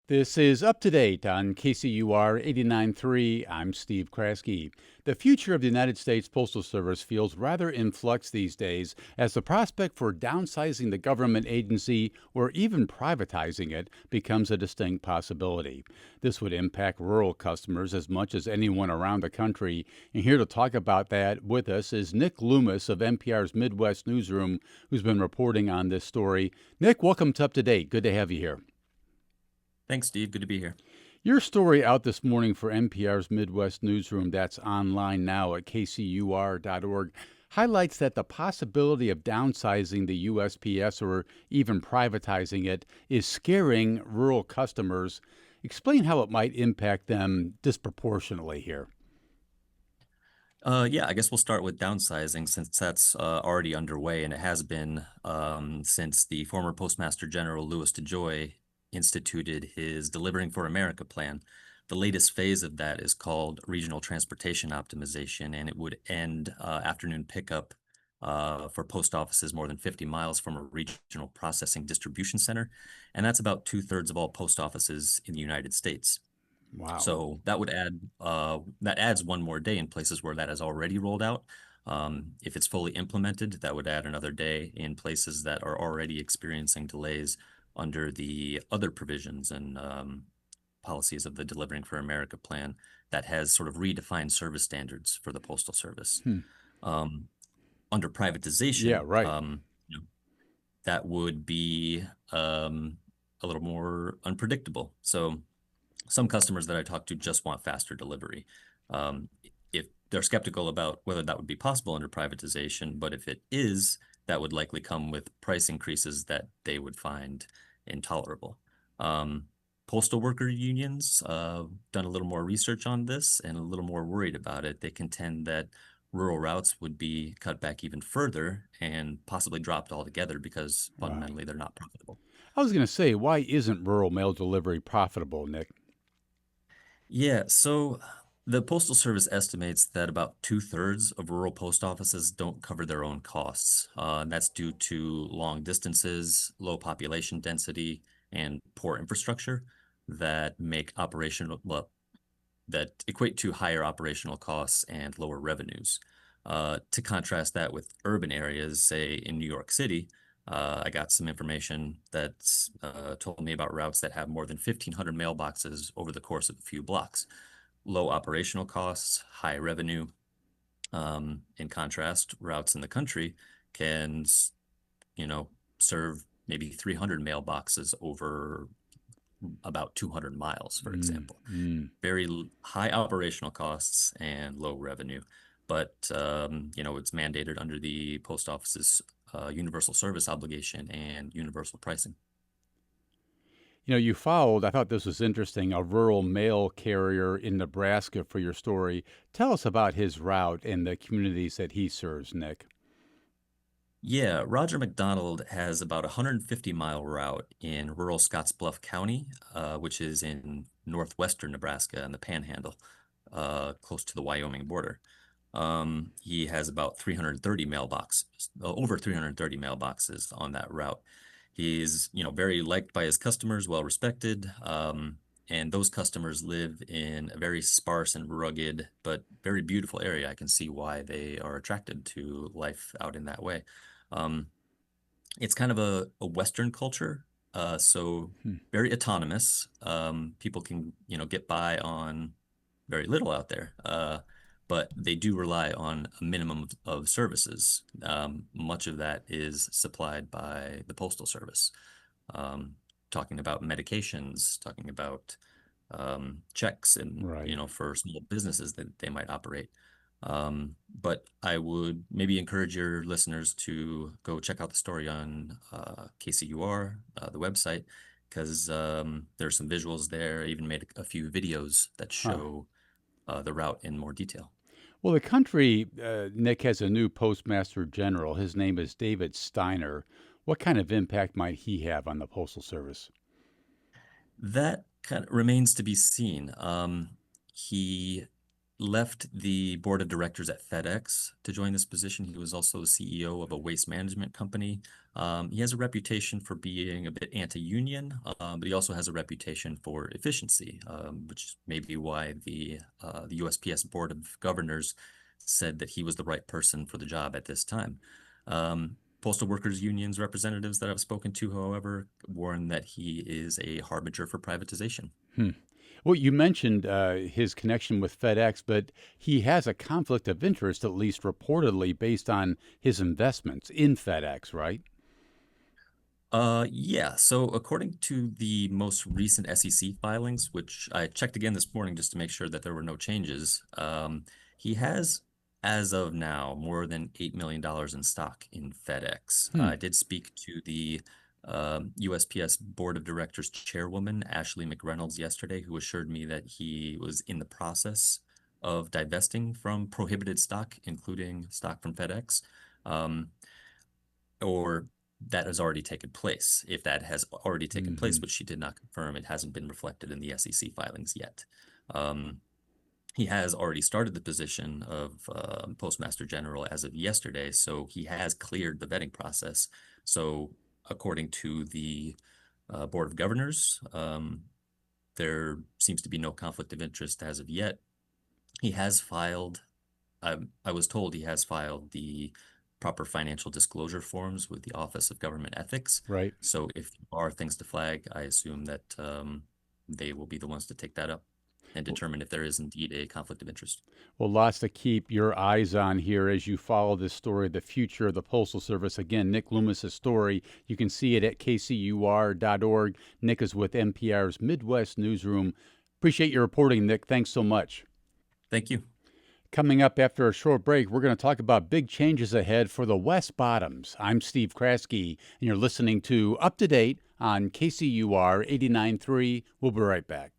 This is Up to Date on KCUR 89.3. I'm Steve Kraske. The future of the United States Postal Service feels rather in flux these days as the prospect for downsizing the government agency or even privatizing it becomes a distinct possibility. This would impact rural customers as much as anyone around the country. And here to talk about that with us is Nick Loomis of NPR's Midwest Newsroom, who's been reporting on this story. Nick, welcome to Up to Date. Good to have you here. Thanks, Steve. Good to be here. Your story out this morning for NPR's Midwest Newsroom, that's online now at kcur.org, highlights that the possibility of downsizing the USPS or even privatizing it is scaring rural customers. Explain how it might impact them disproportionately here. Yeah, I guess we'll start with downsizing since that's already underway, and it has been since the former Postmaster General Louis DeJoy instituted his Delivering for America plan. The latest phase of that is called Regional Transportation Optimization, and it would end afternoon pickup for post offices more than 50 miles from a regional processing distribution center, and that's about two-thirds of all post offices in the United States. Wow. So that would add that adds one more day in places where that has already rolled out. If it's fully implemented, that would add another day in places that are already experiencing delays under the other provisions and policies of the Delivering for America plan that has sort of redefined service standards for the Postal Service. Hmm. Under Yeah, privatization, right. that would be a little more unpredictable. So some customers that I talk to just want faster delivery. If they're skeptical about whether that would be possible under privatization, but if it is, that would likely come with price increases that they would find intolerable. Postal worker unions done a little more research on this and a little more worried about it. They contend that rural routes would be cut back even further and possibly dropped altogether because Wow. fundamentally they're not profitable. I was going to say, why isn't rural mail delivery profitable, Nick? Yeah, so the Postal Service estimates that about two-thirds of rural post offices don't cover their own costs. And that's due to long distances, low population density, and poor infrastructure that make operational, well, that equate to higher operational costs and lower revenues. To contrast that with urban areas, say in New York City, I got some information that's told me about routes that have more than 1,500 mailboxes over the course of a few blocks. Low operational costs, high revenue. In contrast, routes in the country can, serve maybe 300 mailboxes over about 200 miles, for Mm, example. mm. Very high operational costs and low revenue. But, it's mandated under the post office's universal service obligation and universal pricing. You followed, I thought this was interesting, a rural mail carrier in Nebraska for your story. Tell us about his route and the communities that he serves, Nick. Yeah, Roger McDonald has about a 150-mile route in rural Scotts Bluff County, which is in northwestern Nebraska and the Panhandle, close to the Wyoming border. He has about 330 mailboxes, over 330 mailboxes on that route. He's, very liked by his customers, well respected, and those customers live in a very sparse and rugged, but very beautiful area. I can see why they are attracted to life out in that way. Um, it's kind of a Western culture, so Hmm. very autonomous. People can, get by on very little out there, but they do rely on a minimum of services. Much of that is supplied by the Postal Service. Um, Talking about medications, talking about checks, and Right. for small businesses that they might operate. But I would maybe encourage your listeners to go check out the story on KCUR, the website, because there's some visuals there. I even made a few videos that Huh. show the route in more detail. Well, the country, Nick, has a new Postmaster General. His name is David Steiner. What kind of impact might he have on the Postal Service? That kind of remains to be seen. He left the board of directors at FedEx to join this position. He was also the CEO of a waste management company. He has a reputation for being a bit anti-union, but he also has a reputation for efficiency, which may be why the USPS Board of Governors said that he was the right person for the job at this time. Postal Workers Union's representatives that I've spoken to, however, warn that he is a harbinger for privatization. Hmm. Well, you mentioned his connection with FedEx, but he has a conflict of interest, at least reportedly, based on his investments in FedEx, right? Yeah. So according to the most recent SEC filings, which I checked again this morning just to make sure that there were no changes, he has, as of now, more than $8 million in stock in FedEx. Hmm. I did speak to the USPS Board of Directors chairwoman, Ashley McReynolds, yesterday, who assured me that he was in the process of divesting from prohibited stock, including stock from FedEx. Or that has already taken place. If that has already taken place, Hmm. which she did not confirm, it hasn't been reflected in the SEC filings yet. He has already started the position of Postmaster General as of yesterday, so he has cleared the vetting process. So according to the Board of Governors, there seems to be no conflict of interest as of yet. He has filed I was told he has filed the proper financial disclosure forms with the Office of Government Ethics. Right. So if there are things to flag, I assume that they will be the ones to take that up and determine if there is indeed a conflict of interest. Well, lots to keep your eyes on here as you follow this story, the future of the Postal Service. Again, Nick Loomis' story. You can see it at kcur.org. Nick is with NPR's Midwest Newsroom. Appreciate your reporting, Nick. Thanks so much. Thank you. Coming up after a short break, we're going to talk about big changes ahead for the West Bottoms. I'm Steve Kraske, and you're listening to Up to Date on KCUR 89.3. We'll be right back.